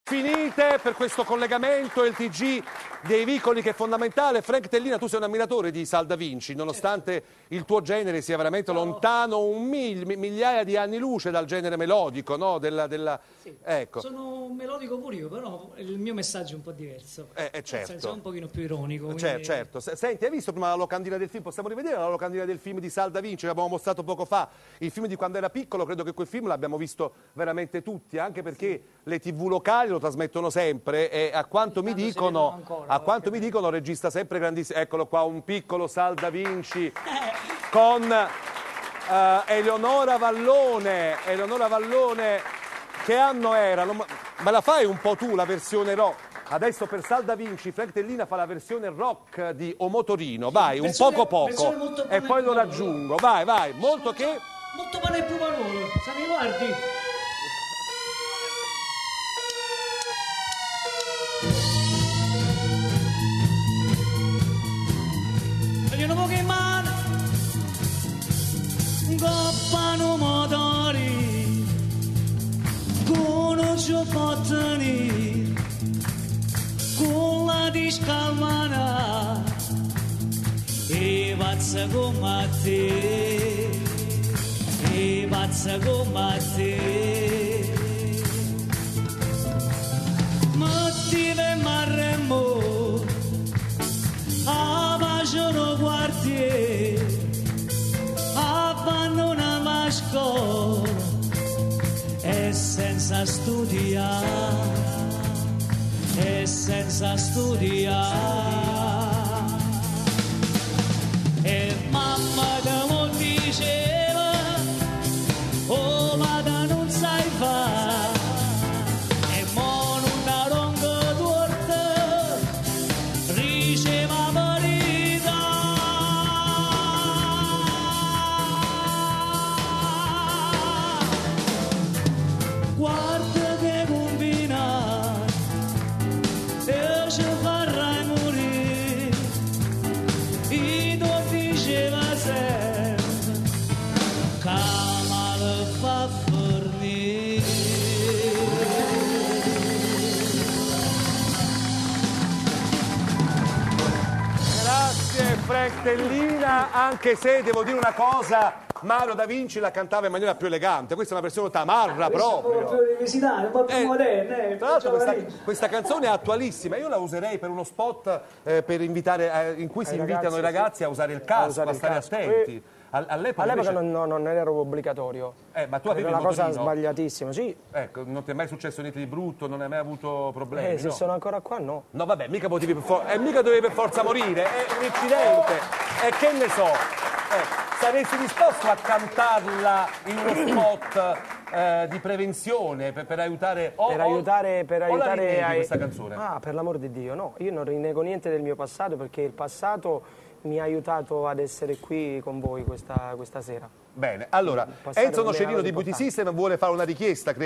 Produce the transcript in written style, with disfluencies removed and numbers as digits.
Finite per questo collegamento, il TG dei vicoli che è fondamentale. Frank Tellina, tu sei un ammiratore di Sal Da Vinci, nonostante il tuo genere sia veramente lontano migliaia di anni luce dal genere melodico, no? Sì. Ecco. Sono un melodico pure io, però il mio messaggio è un po' diverso. Certo. Nel senso, è un pochino più ironico. Quindi... Certo. Senti, hai visto prima la locandina del film? Possiamo rivedere la locandina del film di Sal Da Vinci che abbiamo mostrato poco fa? Il film di quando era piccolo, credo che quel film l'abbiamo visto veramente tutti, anche perché le TV locali lo trasmettono sempre e a quanto mi dicono, regista sempre grandissimo. Eccolo qua, un piccolo Sal Da Vinci con Eleonora Vallone. Che anno era? Me la fai un po' tu la versione rock? Adesso per Sal Da Vinci Frank Tellina fa la versione rock di O Motorino, vai, un poco e poi lo raggiungo, vai, molto che... Molto pane e pupanolo, se mi guardi... Vogliono Pokémon, coppano motori, conosco fottani, con la discalmana, e pazza come te, e pazza come te. Mattive marremo, abbagiano quartier, abbandona la scuola e senza studiare, e mamma che mo diceva, oh vada non sai fare, e mo non la ronca torta riceva verità. Guarda che combina e ci farai morire, e tu diceva sempre che male fa fornire. Grazie Frank Tellina, anche se devo dire una cosa, Mario Da Vinci la cantava in maniera più elegante, questa è una versione tamarra proprio. Un po' più rivisitata, un po' più moderna. Tra l'altro questa canzone è attualissone, io la userei per uno spot per invitare, in cui si invitano i ragazzi a usare il casco, a stare attenti. All'epoca invece... non era obbligatorio. Ma tu avevi era il una cosa motorino? Sbagliatissima, sì. Ecco, non ti è mai successo niente di brutto, non hai mai avuto problemi? Se no? sono ancora qua, no. No, vabbè, mica dovevi per forza morire, è un incidente. E che ne so, saresti disposto a cantarla in uno spot di prevenzione per aiutare... Per aiutare questa canzone? Ah, per l'amor di Dio, no. Io non rinnego niente del mio passato, perché il passato mi ha aiutato ad essere qui con voi questa sera. Bene, allora, Enzo Nocerino di Beauty System vuole fare una richiesta, credo.